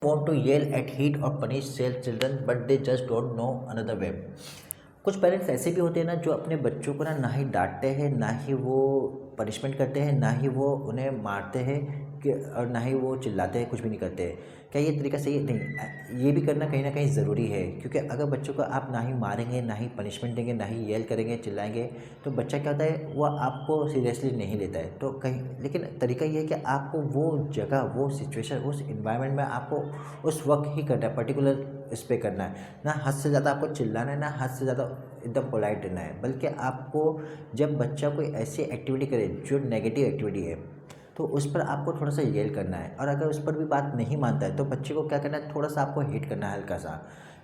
Want to yell at hit or punish their children but they just don't know another way। कुछ parents ऐसे भी होते हैं ना जो अपने बच्चों को ना ही डांटते हैं, ना ही वो पनिशमेंट करते हैं, ना ही वो उन्हें मारते हैं कि और ना ही वो चिल्लाते हैं, कुछ भी नहीं करते हैं। क्या ये तरीका सही है? नहीं, ये भी करना कहीं ना कहीं ज़रूरी है, क्योंकि अगर बच्चों को आप ना ही मारेंगे, ना ही पनिशमेंट देंगे, ना ही येल करेंगे, चिल्लाएंगे, तो बच्चा क्या होता है, वो आपको सीरियसली नहीं लेता है। तो कहीं लेकिन तरीका ये है कि आपको वो जगह, वो सिचुएशन, उस इन्वायरमेंट में आपको उस वक्त ही करना है, पर्टिकुलर इस पे करना है। ना हद से ज़्यादा आपको चिल्लाना है, ना हद से ज़्यादा एकदम पोलाइट रहना है, बल्कि आपको जब बच्चा कोई ऐसी एक्टिविटी करे जो नेगेटिव एक्टिविटी है, तो उस पर आपको थोड़ा सा येल करना है। और अगर उस पर भी बात नहीं मानता है तो बच्चे को क्या करना है, थोड़ा सा आपको हिट करना है हल्का सा।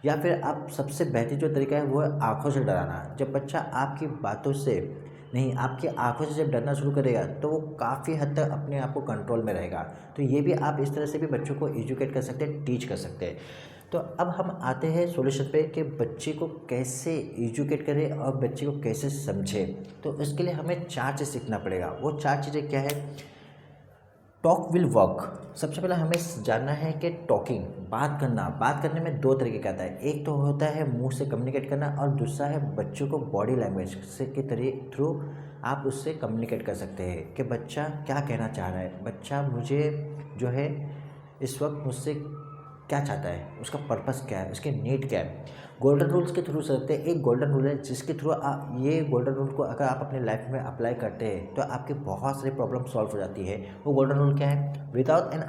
या फिर आप सबसे बेहतर जो तरीका है वो है आँखों से डराना। जब बच्चा आपकी बातों से नहीं, आपकी आँखों से जब डरना शुरू करेगा तो वो काफ़ी हद तक अपने आप को कंट्रोल में रहेगा। तो ये भी आप इस तरह से भी बच्चों को एजुकेट कर सकते हैं, टीच कर सकते हैं। तो अब हम आते हैं सॉल्यूशन पे कि बच्चे को कैसे एजुकेट करें और बच्चे को कैसे समझें। तो इसके लिए हमें 4 चीज़ सीखना पड़ेगा। वो 4 चीज़ें क्या है? Talk will work. सबसे पहले हमें जानना है कि टॉकिंग, बात करने में 2 तरीके का आता है। एक तो होता है मुंह से कम्युनिकेट करना, और दूसरा है बच्चों को बॉडी लैंग्वेज से के थ्रू आप उससे कम्युनिकेट कर सकते हैं कि बच्चा क्या कहना चाह रहा है, बच्चा मुझे जो है इस वक्त मुझसे क्या चाहता है, उसका पर्पस क्या है, उसकी नीड क्या है। गोल्डन रूल्स के थ्रू सकते हैं। एक गोल्डन रूल है जिसके थ्रू आप ये गोल्डन रूल को अगर आप अपने लाइफ में अप्लाई करते हैं तो आपके बहुत सारी प्रॉब्लम सॉल्व हो जाती है। वो गोल्डन रूल क्या है? विदाउट एन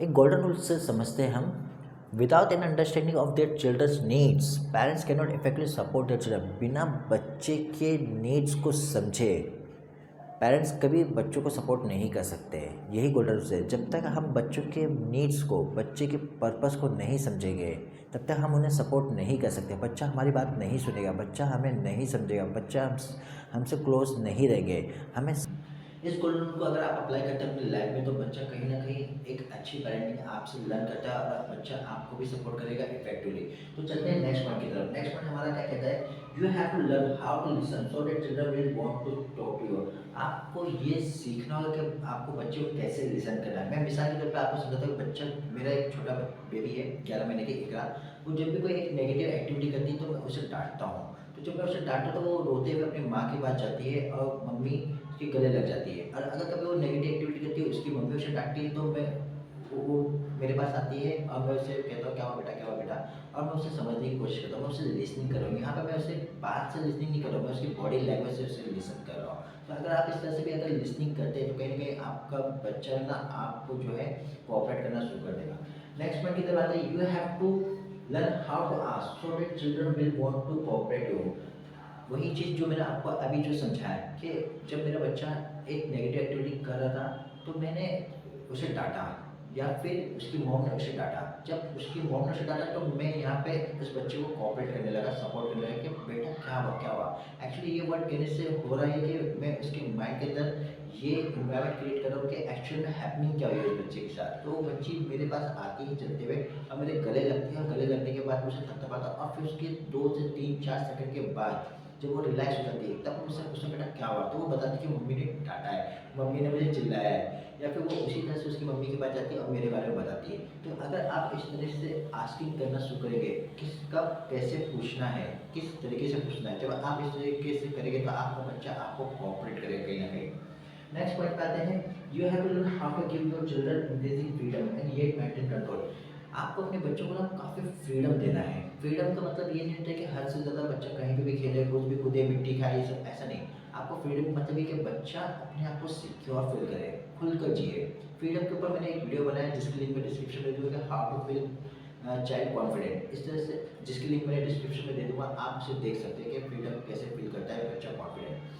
एक गोल्डन रूल से समझते हैं हम। Without an understanding of their children's needs parents can not effectively support their children. बिना बच्चे के नीड्स को समझे पेरेंट्स कभी बच्चों को सपोर्ट नहीं कर सकते। यही गोल्डन रूल्स है। जब तक हम बच्चों के नीड्स को, बच्चे के पर्पस को नहीं समझेंगे, तब तक हम उन्हें सपोर्ट नहीं कर सकते। बच्चा हमारी बात नहीं सुनेगा, बच्चा हमें नहीं समझेगा, बच्चा हमसे क्लोज नहीं रहेंगे। हमें इस गोल्डन रूल को अगर आप अप्लाई करते हैं अपनी लाइफ में, तो बच्चा कहीं ना कहीं एक अच्छी पेरेंटिंग आपसे लर्न करता है और बच्चा आपको भी सपोर्ट करेगा इफेक्टिवली। तो चलते हैं नेक्स्ट पॉइंट की तरफ। नेक्स्ट पॉइंट हमारा क्या कहता है? You have to learn how to listen so that children will want to talk to you. आपको ये सीखना होगा कि आपको बच्चे को कैसे लिसन करना है। मैं मिसाल के तौर पर आपको समझाता हूँ। बच्चा, मेरा एक छोटा बेबी है 11 महीने की इकरा, वो जब भी कोई एक नेगेटिव एक्टिविटी करती है तो मैं उसे डांटता हूँ। तो जब मैं उसे डांटता तो वो रोते हुए अपनी माँ के पास जाती है और मम्मी उसके गले लग जाती है। और अगर कभी वो नेगेटिव एक्टिविटी करती है, उसकी मम्मी उसे डांटती है, तो मैं वो मेरे पास आती है और मैं उसे कहता हूँ क्या हुआ बेटा, क्या हुआ बेटा, और मैं उसे समझने की कोशिश करता हूँ। मैं उसे लिसनिंग कर रहा हूँ। यहाँ पर मैं उसे बात से लिसनिंग नहीं कर रहा हूँ, मैं उसकी बॉडी लैंग्वेज से उसे लिसन कर रहा हूँ। तो अगर आप इस तरह से भी अगर लिसनिंग करते हैं तो कहीं ना कहीं आपका बच्चा ना आपको जो है कोऑपरेट करना शुरू कर देगा। नेक्स्ट पॉइंट की तरफ आते हैं। You have to learn how to ask so that children will want to cooperate you. वही चीज़ जो मैंने आपको अभी जो समझाया कि जब मेरा बच्चा एक नेगेटिव एक्टिविटी कर रहा था तो मैंने उसे डांटा, या फिर उसकी मॉम ने उसे डांटा। जब उसकी मॉम ने उसे डांटा तो मैं यहाँ पे उस बच्चे को कोऑपरेट करने लगा, सपोर्ट करने लगा कि बेटा क्या हुआ, क्या हुआ। एक्चुअली ये वर्ड कहने से हो रहा है कि मैं उसके माइंड के अंदर ये इन्वायरमेंट क्रिएट कर रहा हूँ कि एक्चुअल में हैपनिंग क्या हुई है उस बच्चे के साथ। तो वो बच्ची मेरे पास आती है चलते हुए और मेरे गले लगती है, और गले लगने के बाद मुझे थपथपाता, और फिर उसके 2 से 3-4 सेकंड के बाद जब वो रिलैक्स हो जाती है तब मुझसे पूछता बेटा क्या हुआ, तो वो बताती कि मम्मी ने डांटा है, मम्मी ने मुझे चिल्लाया है। या फिर वो उसी तरह से उसकी मम्मी के पास जाती है और मेरे बारे में बताती है। तो अगर आप इस तरह से आस्किंग करना शुरू करेंगे, किस कब कैसे पूछना है, किस तरीके से पूछना है, जब आप इस तरीके से करेंगे तो आपका बच्चा आपको कोऑपरेट करेगा कहीं ना कहीं। नेक्स्ट पॉइंट पे आते हैं। You have to learn how to give your children increasing freedom and yet maintain control. आपको अपने बच्चों को ना काफ़ी फ्रीडम देना है। फ्रीडम का मतलब ये नहीं होता है कि हद से ज़्यादा बच्चा कहीं पे भी खेले, कुछ भी कूदे, मिट्टी खाए, ये सब ऐसा नहीं। आपको फ्रीडम का मतलब ये कि बच्चा अपने आप को सिक्योर फील करे, खुलकर जिए। फ्रीडम के ऊपर मैंने एक वीडियो बनाया जिसकी लिंक मैं डिस्क्रिप्शन में दूंगा, how to feel child confident, इस तरह से, जिसकी लिंक मैंने डिस्क्रिप्शन में दे दूंगा। आप उसे देख सकते हैं कि फ्रीडम कैसे फील करता है बच्चा कॉन्फिडेंट।